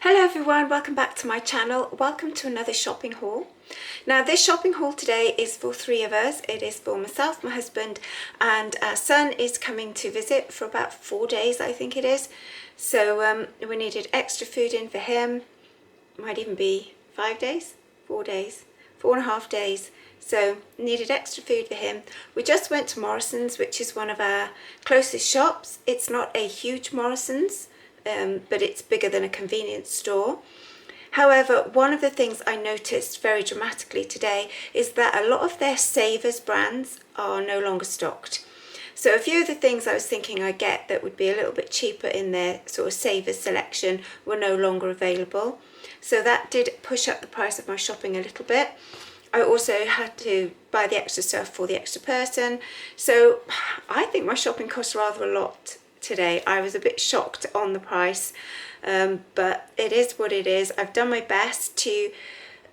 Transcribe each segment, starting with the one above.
Hello everyone, welcome back to my channel. Welcome to another shopping haul. Now this shopping haul today is for three of us. It is for myself, my husband, and our son is coming to visit for about 4 days, I think it is. So we needed extra food in for him. Might even be 5 days, 4 days, 4.5 days. So needed extra food for him. We just went to Morrisons, which is one of our closest shops. It's not a huge Morrisons, but it's bigger than a convenience store. However, one of the things I noticed very dramatically today is that a lot of their Savers brands are no longer stocked. So a few of the things I was thinking I'd get that would be a little bit cheaper in their sort of Savers selection were no longer available. So that did push up the price of my shopping a little bit. I also had to buy the extra stuff for the extra person. So I think my shopping cost rather a lot today. I was a bit shocked on the price, but it is what it is. I've done my best to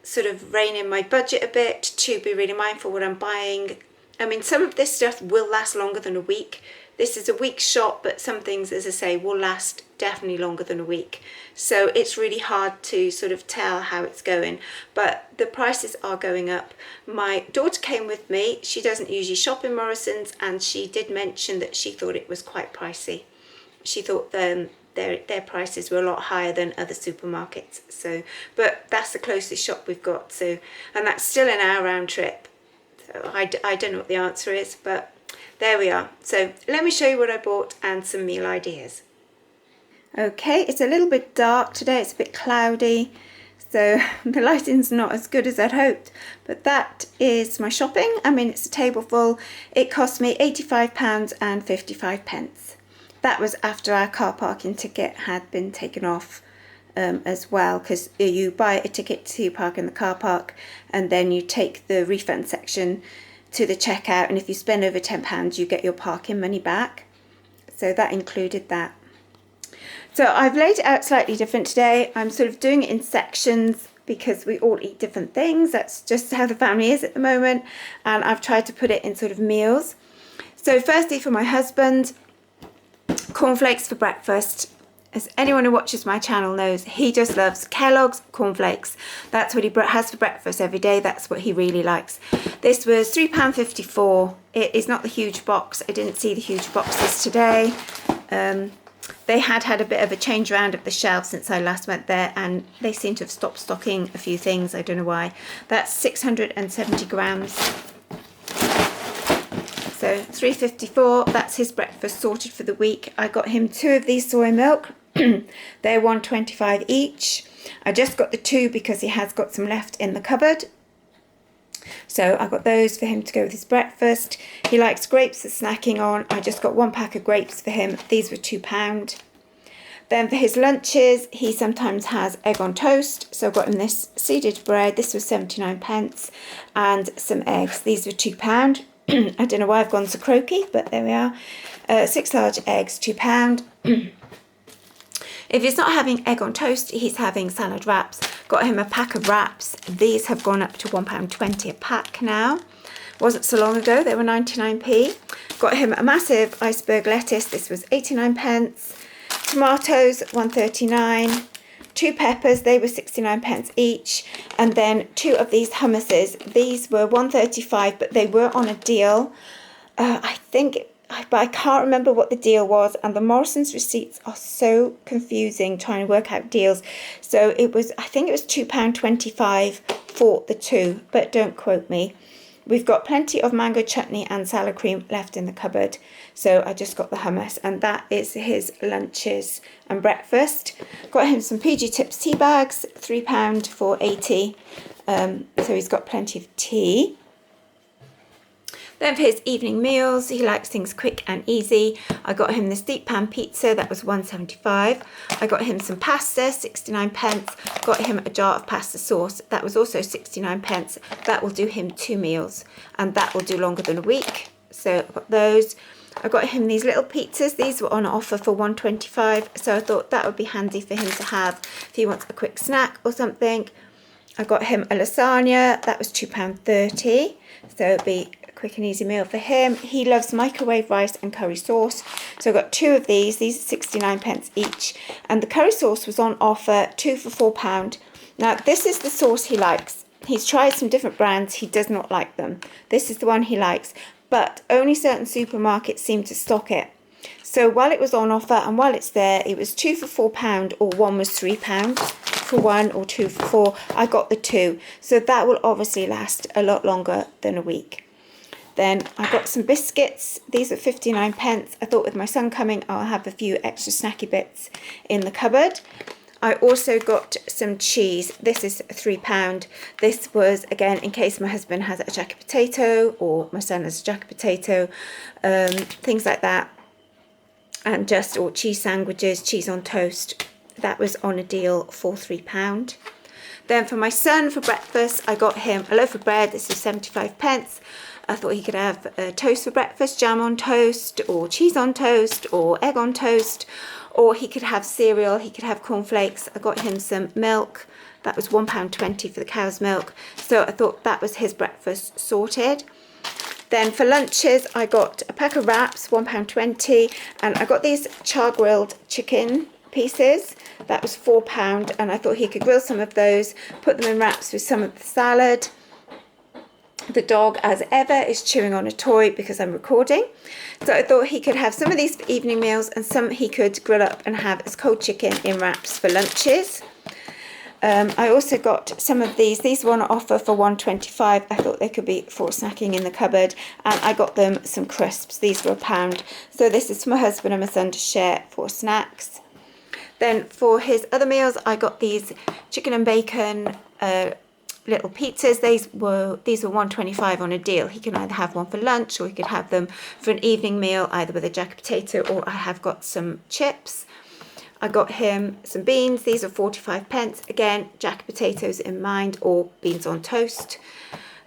sort of rein in my budget a bit, to be really mindful what I'm buying. I mean, some of this stuff will last longer than a week. This is a week shop, but some things, as I say, will last definitely longer than a week. So it's really hard to sort of tell how it's going, but the prices are going up. My daughter came with me. She doesn't usually shop in Morrisons, and she did mention that she thought it was quite pricey. She thought their prices were a lot higher than other supermarkets. So, but that's the closest shop we've got. So, and that's still an hour round trip. So I don't know what the answer is, but there we are. So let me show you what I bought and some meal ideas. Okay, it's a little bit dark today. It's a bit cloudy, so the lighting's not as good as I'd hoped. But that is my shopping. I mean, it's a table full. It cost me £85.55. That was after our car parking ticket had been taken off as well, because you buy a ticket to park in the car park and then you take the refund section to the checkout, and if you spend over £10 you get your parking money back. So that included that. So I've laid it out slightly different today. I'm sort of doing it in sections because we all eat different things. That's just how the family is at the moment, and I've tried to put it in sort of meals. So firstly, for my husband, cornflakes for breakfast. As anyone who watches my channel knows, he just loves Kellogg's cornflakes. That's what he has for breakfast every day. That's what he really likes. This was £3.54. It is not the huge box. I didn't see the huge boxes today. They had a bit of a change around of the shelf since I last went there, and they seem to have stopped stocking a few things. I don't know why. That's 670 grams. So £3.54, that's his breakfast sorted for the week. I got him 2 of these soy milk. They're £1.25 each. I just got the 2 because he has got some left in the cupboard. So I got those for him to go with his breakfast. He likes grapes for snacking on. I just got 1 pack of grapes for him. These were £2. Then for his lunches, he sometimes has egg on toast. So I got him this seeded bread. This was 79p, and some eggs. These were £2. I don't know why I've gone so croaky, but there we are. 6 large eggs, £2. If he's not having egg on toast, he's having salad wraps. Got him a pack of wraps. These have gone up to £1.20 a pack now. Wasn't so long ago, they were 99p. Got him a massive iceberg lettuce. This was 89p. Tomatoes, 1.39. 2 peppers, they were 69p each. And then 2 of these hummuses. These were 1.35, but they were on a deal. But I can't remember what the deal was, and the Morrisons receipts are so confusing trying to work out deals. So I think it was £2.25 for the 2, but don't quote me. We've got plenty of mango chutney and sour cream left in the cupboard, so I just got the hummus, and that is his lunches and breakfast. Got him some PG Tips tea bags, £3 for 80, so he's got plenty of tea. Then for his evening meals, he likes things quick and easy. I got him this deep pan pizza, that was £1.75. I got him some pasta, 69p. Got him a jar of pasta sauce, that was also 69p. That will do him 2 meals, and that will do longer than a week. So I got those. I got him these little pizzas. These were on offer for £1.25, so I thought that would be handy for him to have if he wants a quick snack or something. I got him a lasagna, that was £2.30, so it'd be quick and easy meal for him. He loves microwave rice and curry sauce. So I got 2 of these. These are 69p each. And the curry sauce was on offer, 2 for £4. Now, this is the sauce he likes. He's tried some different brands. He does not like them. This is the one he likes. But only certain supermarkets seem to stock it. So while it was on offer and while it's there, it was 2 for £4 or 1 was £3 for 1 or 2 for 4. I got the 2. So that will obviously last a lot longer than a week. Then I got some biscuits. These are 59p. I thought with my son coming, I'll have a few extra snacky bits in the cupboard. I also got some cheese. This is £3. This was, again, in case my husband has a jacket potato or my son has a jacket potato, things like that. And or cheese sandwiches, cheese on toast. That was on a deal for £3. Then for my son for breakfast, I got him a loaf of bread. This is 75p. I thought he could have toast for breakfast, jam on toast, or cheese on toast, or egg on toast, or he could have cereal, he could have cornflakes. I got him some milk. That was £1.20 for the cow's milk. So I thought that was his breakfast sorted. Then for lunches, I got a pack of wraps, £1.20, and I got these char-grilled chicken pieces. That was £4, and I thought he could grill some of those, put them in wraps with some of the salad. The dog, as ever, is chewing on a toy because I'm recording. So I thought he could have some of these for evening meals and some he could grill up and have as cold chicken in wraps for lunches. I also got some of these. These were on offer for £1.25. I thought they could be for snacking in the cupboard. And I got them some crisps. These were £1. So this is for my husband and my son to share for snacks. Then for his other meals, I got these chicken and bacon little pizzas. These were £1.25 on a deal. He can either have one for lunch or he could have them for an evening meal, either with a jacket potato, or I have got some chips. I got him some beans. These are 45p. Again, jacket potatoes in mind, or beans on toast.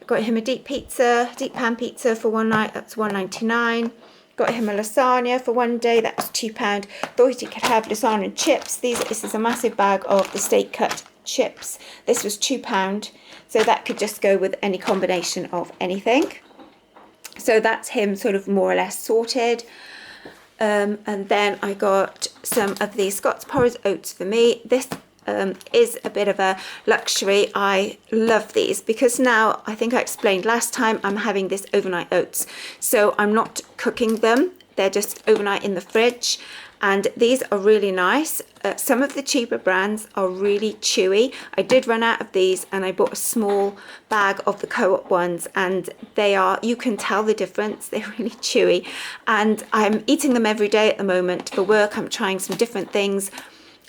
I got him a deep pan pizza for one night. That's £1.99. Got him a lasagna for one day. That was £2. Thought he could have lasagna and chips. This is a massive bag of the steak cut chips. This was £2. So that could just go with any combination of anything. So that's him sort of more or less sorted. And then I got some of these Scott's Porridge oats for me. This is a bit of a luxury. I love these because now, I think I explained last time, I'm having this overnight oats. So I'm not cooking them. They're just overnight in the fridge. And these are really nice. Some of the cheaper brands are really chewy. I did run out of these and I bought a small bag of the Co-op ones, and you can tell the difference. They're really chewy. And I'm eating them every day at the moment for work. I'm trying some different things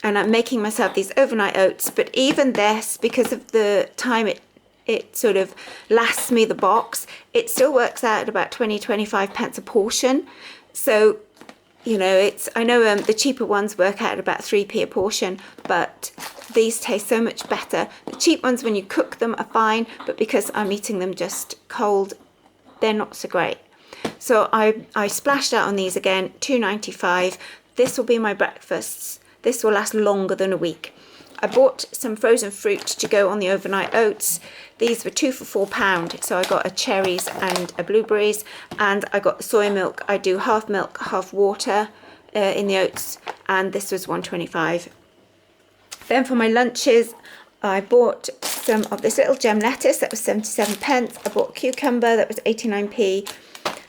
and I'm making myself these overnight oats. But even this, because of the time it sort of lasts me the box, it still works out at about 20-25p a portion. So you know, I know the cheaper ones work out at about 3p a portion, but these taste so much better. The cheap ones, when you cook them, are fine, but because I'm eating them just cold, they're not so great. So I splashed out on these again, £2.95. This will be my breakfasts. This will last longer than a week. I bought some frozen fruit to go on the overnight oats. These were 2 for £4. So I got a cherries and a blueberries, and I got the soy milk. I do half milk, half water in the oats, and this was £1.25. Then for my lunches, I bought some of this little gem lettuce. That was 77p. I bought cucumber. That was 89p.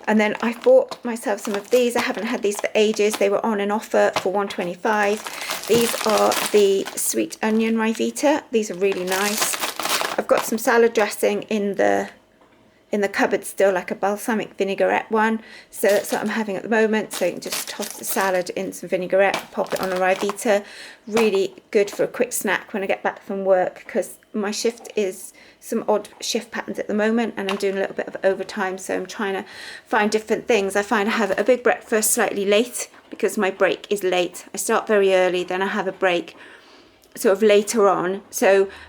And then I bought myself some of these. I haven't had these for ages. They were on an offer for £1.25. These are the sweet onion Ryvita. These are really nice. I've got some salad dressing in the cupboard still, like a balsamic vinaigrette one. So that's what I'm having at the moment. So you can just toss the salad in some vinaigrette, pop it on a Ryvita. Really good for a quick snack when I get back from work, because my shift is some odd shift patterns at the moment and I'm doing a little bit of overtime, so I'm trying to find different things. I find I have a big breakfast slightly late because my break is late. I start very early, then I have a break sort of later on,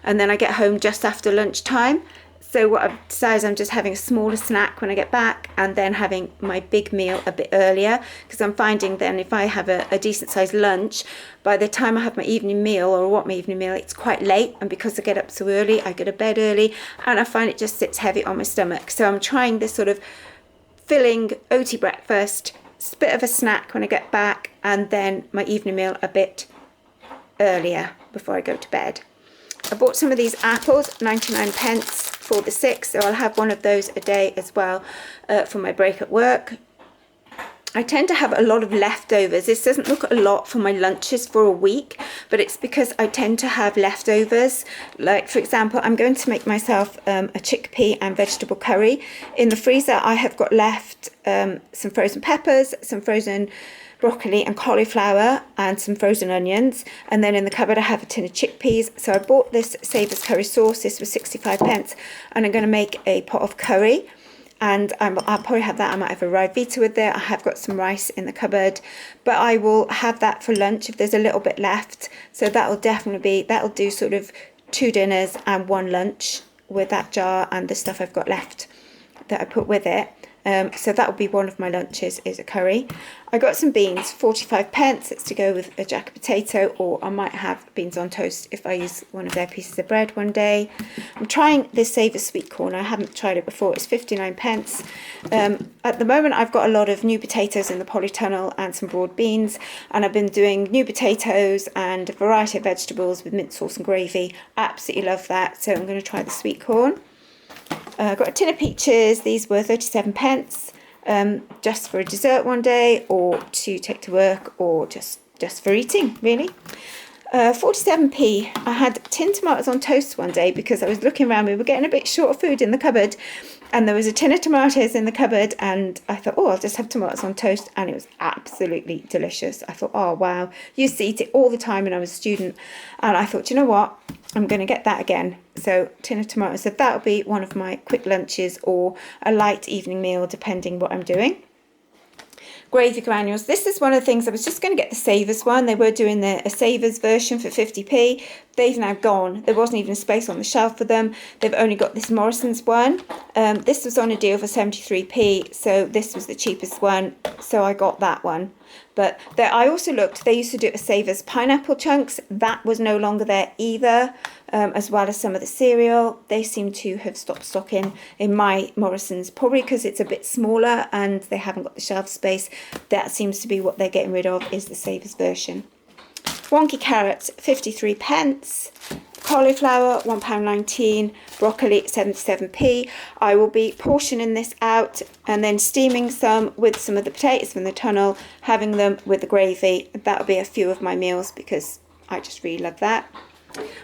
and then I get home just after lunchtime. So what I've decided is I'm just having a smaller snack when I get back, and then having my big meal a bit earlier, because I'm finding then if I have a decent sized lunch, by the time I have my evening meal, or want my evening meal, it's quite late. And because I get up so early, I go to bed early, and I find it just sits heavy on my stomach. So I'm trying this sort of filling oaty breakfast, a bit of a snack when I get back, and then my evening meal a bit earlier before I go to bed. I bought some of these apples, 99 pence for the 6, so I'll have one of those a day as well for my break at work. I tend to have a lot of leftovers. This doesn't look a lot for my lunches for a week, but it's because I tend to have leftovers. Like, for example, I'm going to make myself a chickpea and vegetable curry. In the freezer, I have got left some frozen peppers, some frozen broccoli and cauliflower, and some frozen onions. And then in the cupboard, I have a tin of chickpeas. So I bought this Savers curry sauce. This was 65 pence, and I'm going to make a pot of curry. And I'll probably have that. I might have a Rivita with it. I have got some rice in the cupboard, but I will have that for lunch if there's a little bit left. So that'll do sort of 2 dinners and 1 lunch with that jar and the stuff I've got left that I put with it. So that will be one of my lunches, is a curry. I got some beans, 45 pence. It's to go with a jacket potato, or I might have beans on toast if I use one of their pieces of bread one day. I'm trying this Savers sweet corn. I haven't tried it before. It's 59 pence. At the moment, I've got a lot of new potatoes in the polytunnel and some broad beans, and I've been doing new potatoes and a variety of vegetables with mint sauce and gravy. Absolutely love that. So I'm going to try the sweet corn. I got a tin of peaches. These were 37 pence, just for a dessert one day, or to take to work, or just for eating, really. 47p. I had tin tomatoes on toast one day because I was looking around. We were getting a bit short of food in the cupboard, and there was a tin of tomatoes in the cupboard, and I thought, oh, I'll just have tomatoes on toast, and it was absolutely delicious. I thought, oh, wow. Used to eat it all the time when I was a student, and I thought, you know what? I'm going to get that again. So tin of tomatoes. So that'll be one of my quick lunches or a light evening meal, depending what I'm doing. Gravy granules. This is one of the things, I was just going to get the Savers one. They were doing a Savers version for 50p. They've now gone. There wasn't even space on the shelf for them. They've only got this Morrisons one. This was on a deal for 73p, so this was the cheapest one. So I got that one. But I also looked, they used to do a Savers pineapple chunks. That was no longer there either, as well as some of the cereal. They seem to have stopped stocking in my Morrisons, probably because it's a bit smaller and they haven't got the shelf space. That seems to be what they're getting rid of, is the Savers version. Wonky carrots, 53 pence. Cauliflower, £1.19. Broccoli, 77p. I will be portioning this out and then steaming some with some of the potatoes from the tunnel, having them with the gravy. That'll be a few of my meals because I just really love that.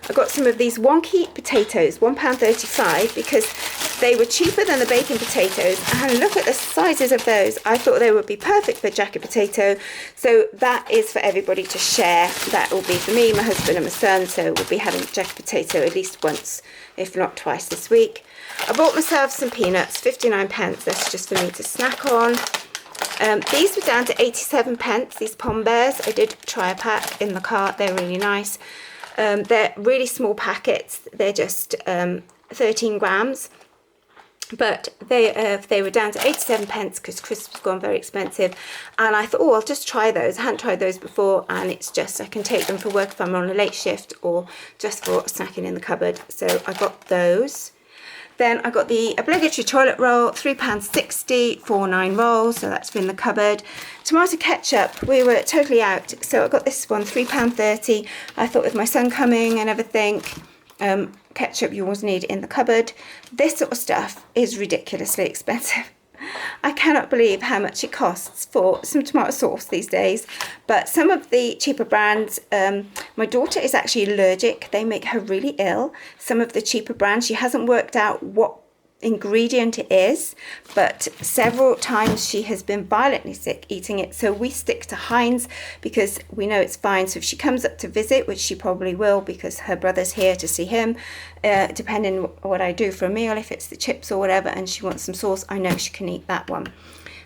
I got some of these wonky potatoes, £1.35, because they were cheaper than the bacon potatoes. And look at the sizes of those. I thought they would be perfect for jacket potato. So that is for everybody to share. That will be for me, my husband and my son. So we'll be having jacket potato at least once, if not twice this week. I bought myself some peanuts, 59 pence. That's just for me to snack on. These were down to 87 pence, these Pom Bears. I did try a pack in the cart. They're really nice. They're really small packets. They're just 13 grams. But they were down to 87 pence because crisps have gone very expensive. And I thought, oh, I'll just try those. I hadn't tried those before. And it's just, I can take them for work if I'm on a late shift or just for snacking in the cupboard. So I got those. Then I got the obligatory toilet roll, £3.60 for 9 rolls, so that's been in the cupboard. Tomato ketchup, we were totally out, so I got this one, £3.30. I thought with my son coming and everything, ketchup you always need in the cupboard. This sort of stuff is ridiculously expensive. I cannot believe how much it costs for some tomato sauce these days. But some of the cheaper brands, my daughter is actually allergic. They make her really ill. Some of the cheaper brands, she hasn't worked out what ingredient it is, but several times she has been violently sick eating it. So we stick to Heinz because we know it's fine. So if she comes up to visit, which she probably will because her brother's here to see him, depending what I do for a meal, if it's the chips or whatever, and she wants some sauce, I know she can eat that one.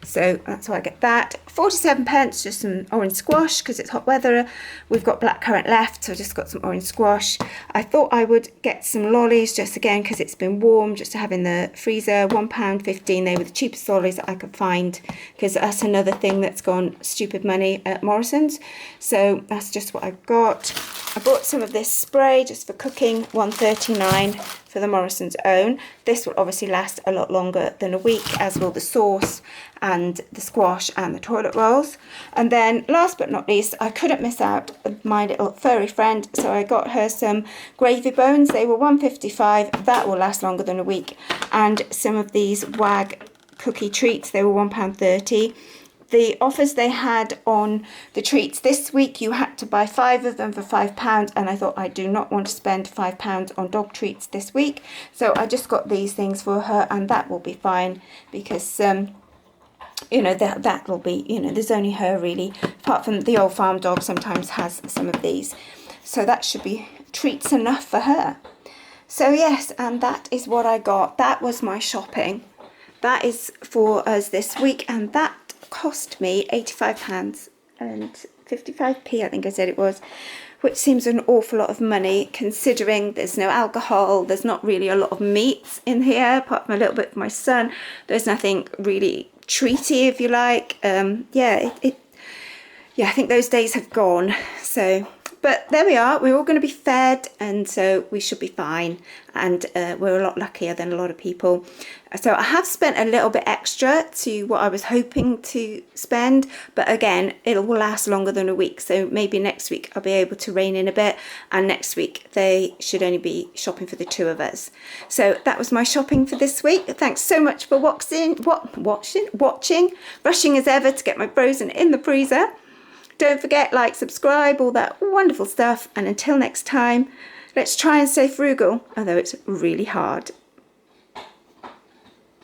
So that's why I get that. 47 pence, just some orange squash because it's hot weather. We've got blackcurrant left, so I just got some orange squash. I thought I would get some lollies just again because it's been warm, just to have in the freezer. £1.15. They were the cheapest lollies that I could find because that's another thing that's gone stupid money at Morrisons. So that's just what I got. I bought some of this spray just for cooking, £1.39. for the Morrisons own. This will obviously last a lot longer than a week, as will the sauce and the squash and the toilet rolls. And then last but not least, I couldn't miss out my little furry friend, so I got her some gravy bones. They were £1.55. That will last longer than a week. And some of these Wag cookie treats, they were £1.30. The offers they had on the treats this week, you had to buy 5 of them for £5, and I thought I do not want to spend £5 on dog treats this week, so I just got these things for her, and that will be fine, because you know, that will be, you know, there's only her really, apart from the old farm dog sometimes has some of these, so that should be treats enough for her. So yes, and that is what I got. That was my shopping. That is for us this week, and that cost me £85 and 55p, I think I said it was, which seems an awful lot of money considering there's no alcohol, there's not really a lot of meats in here apart from a little bit for my son, there's nothing really treaty, if you like. Yeah, I think those days have gone. So, but there we are, we're all going to be fed, and so we should be fine, and we're a lot luckier than a lot of people. So I have spent a little bit extra to what I was hoping to spend, but again, it will last longer than a week, so maybe next week I'll be able to rein in a bit, and next week they should only be shopping for the 2 of us. So that was my shopping for this week. Thanks so much for watching, rushing as ever to get my frozen in the freezer. Don't forget, like, subscribe, all that wonderful stuff. And until next time, let's try and stay frugal, although it's really hard.